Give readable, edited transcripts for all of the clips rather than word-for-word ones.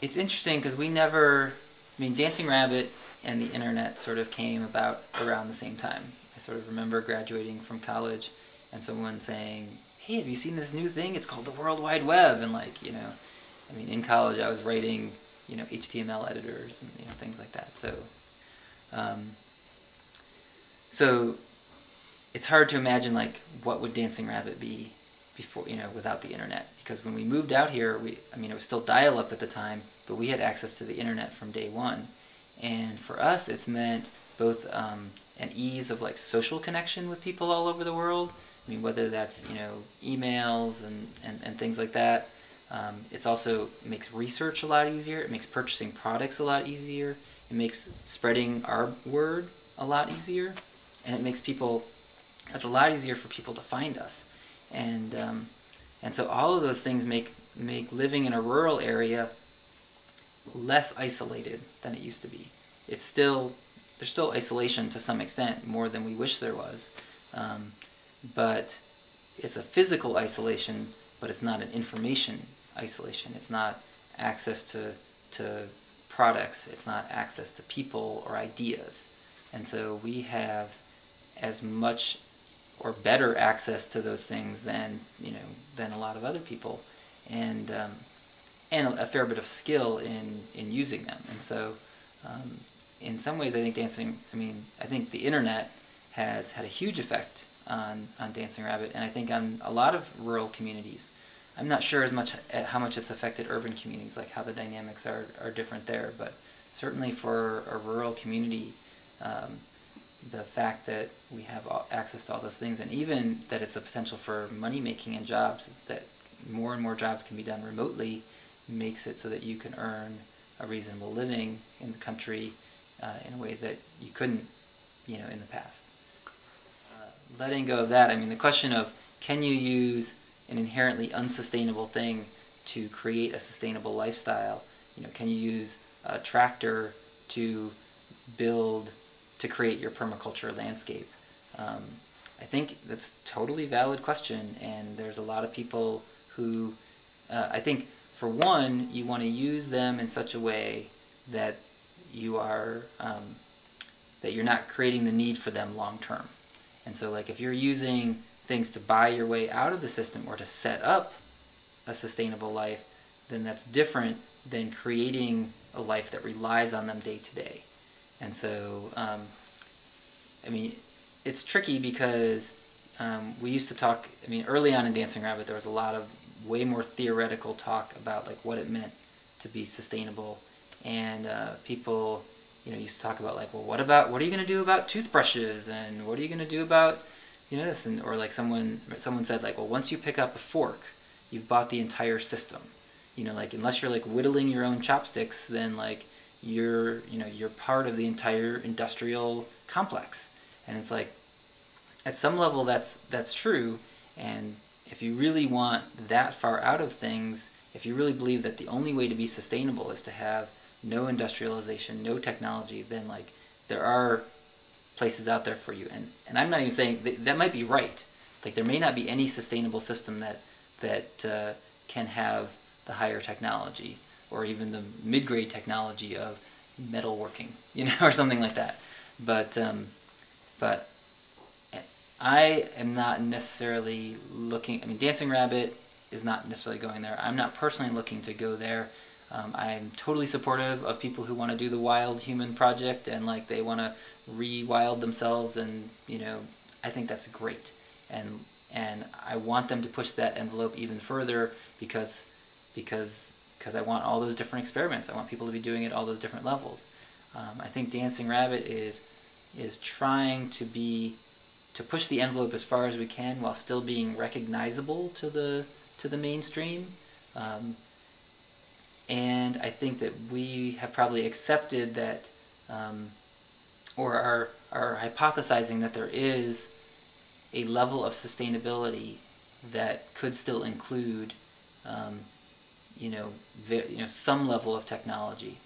it's interesting because we never, I mean, Dancing Rabbit and the internet sort of came about around the same time. I sort of remember graduating from college and someone saying, hey, have you seen this new thing? It's called the World Wide Web. And like, I mean, in college I was writing, HTML editors and, things like that. Um, so it's hard to imagine like what would Dancing Rabbit be before, without the internet. Because when we moved out here, it was still dial-up at the time, but we had access to the internet from day one. And for us, it's meant both an ease of like social connection with people all over the world. I mean, whether that's emails and things like that. It's also makes research a lot easier. It makes purchasing products a lot easier. It makes spreading our word a lot easier, and it makes it's a lot easier for people to find us. And so all of those things make living in a rural area less isolated than it used to be. There's still isolation to some extent, more than we wish there was, but it's a physical isolation, but it's not an information isolation. It's not access to products. It's not access to people or ideas. And so we have as much or better access to those things than a lot of other people, and a fair bit of skill in using them. And so in some ways, I think the internet has had a huge effect on Dancing Rabbit, and I think on a lot of rural communities. I'm not sure as much at how much it's affected urban communities, like how the dynamics are different there, but certainly for a rural community, the fact that we have access to all those things, and even that it's a potential for money making and jobs, that more and more jobs can be done remotely, makes it so that you can earn a reasonable living in the country in a way that you couldn't, in the past. Letting go of that, the question of can you use an inherently unsustainable thing to create a sustainable lifestyle? Can you use a tractor to create your permaculture landscape? I think that's a totally valid question, and there's a lot of people who, I think, for one, you want to use them in such a way that you're not creating the need for them long term. And so, like, if you're using things to buy your way out of the system or to set up a sustainable life, then that's different than creating a life that relies on them day to day. And so, it's tricky because we used to talk, early on in Dancing Rabbit, there was a lot of way more theoretical talk about like what it meant to be sustainable. And people, used to talk about like, well, what are you going to do about toothbrushes? And what are you going to do about, this? And, or like someone said like, well, once you pick up a fork, you've bought the entire system. Like unless you're like whittling your own chopsticks, then like you're part of the entire industrial complex. And it's like, at some level that's true, and if you really want that far out of things, if you really believe that the only way to be sustainable is to have no industrialization, no technology, then like there are places out there for you. And I'm not even saying that might be right. Like there may not be any sustainable system that can have the higher technology or even the mid-grade technology of metalworking, or something like that. But I am not necessarily looking, Dancing Rabbit is not necessarily going there. I'm not personally looking to go there. I'm totally supportive of people who want to do the Wild Human Project and like they want to re-wild themselves, and I think that's great. And I want them to push that envelope even further because I want all those different experiments. I want people to be doing it at all those different levels. I think Dancing Rabbit is trying to push the envelope as far as we can while still being recognizable to the mainstream. And I think that we have probably accepted that, or are hypothesizing that there is a level of sustainability that could still include, some level of technology.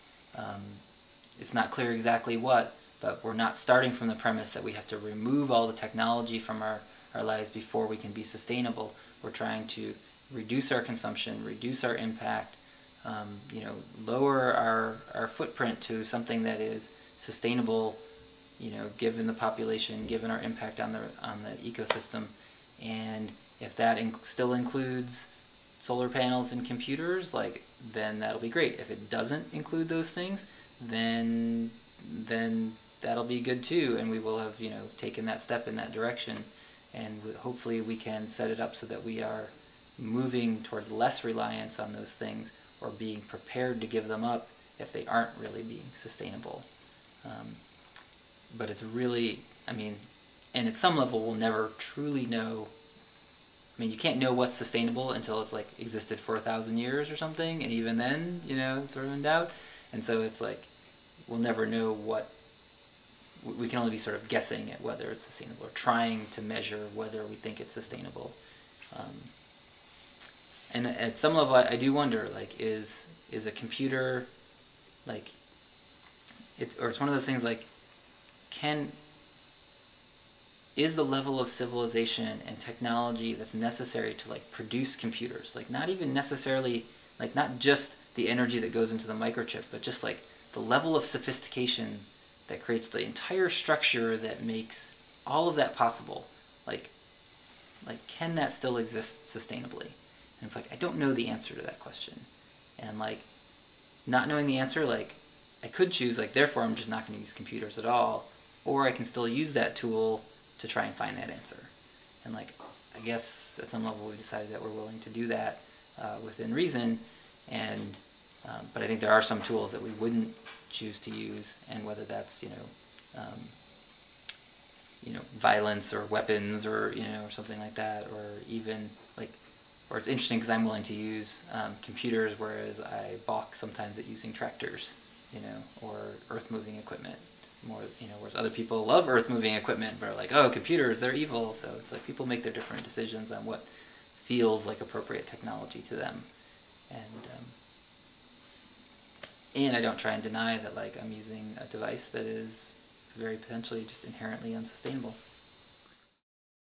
It's not clear exactly what, but we're not starting from the premise that we have to remove all the technology from our lives before we can be sustainable. We're trying to reduce our consumption, reduce our impact, lower our footprint to something that is sustainable, given the population, given our impact on the ecosystem. And if that still includes solar panels and computers, then that'll be great. If it doesn't include those things, then that'll be good too, and we will have taken that step in that direction, and hopefully we can set it up so that we are moving towards less reliance on those things, or being prepared to give them up if they aren't really being sustainable. But it's really, and at some level we'll never truly know. You can't know what's sustainable until it's existed for 1,000 years or something, and even then, it's sort of in doubt. And so it's we'll never know what. We can only be sort of guessing at whether it's sustainable, or trying to measure whether we think it's sustainable. And at some level, I do wonder, is a computer, it's one of those things is the level of civilization and technology that's necessary to produce computers, not even necessarily, not just the energy that goes into the microchip, but just the level of sophistication that creates the entire structure that makes all of that possible. Can that still exist sustainably? And it's I don't know the answer to that question. And not knowing the answer, I could choose therefore I'm just not going to use computers at all, or I can still use that tool to try and find that answer. And I guess at some level we decided that we're willing to do that within reason. And but I think there are some tools that we wouldn't choose to use, and whether that's violence or weapons, or or something like that, or even or it's interesting because I'm willing to use computers, whereas I balk sometimes at using tractors, or earth-moving equipment. More, whereas other people love earth-moving equipment, but are oh, computers, they're evil. So it's people make their different decisions on what feels like appropriate technology to them. And I don't try and deny that I'm using a device that is very potentially just inherently unsustainable.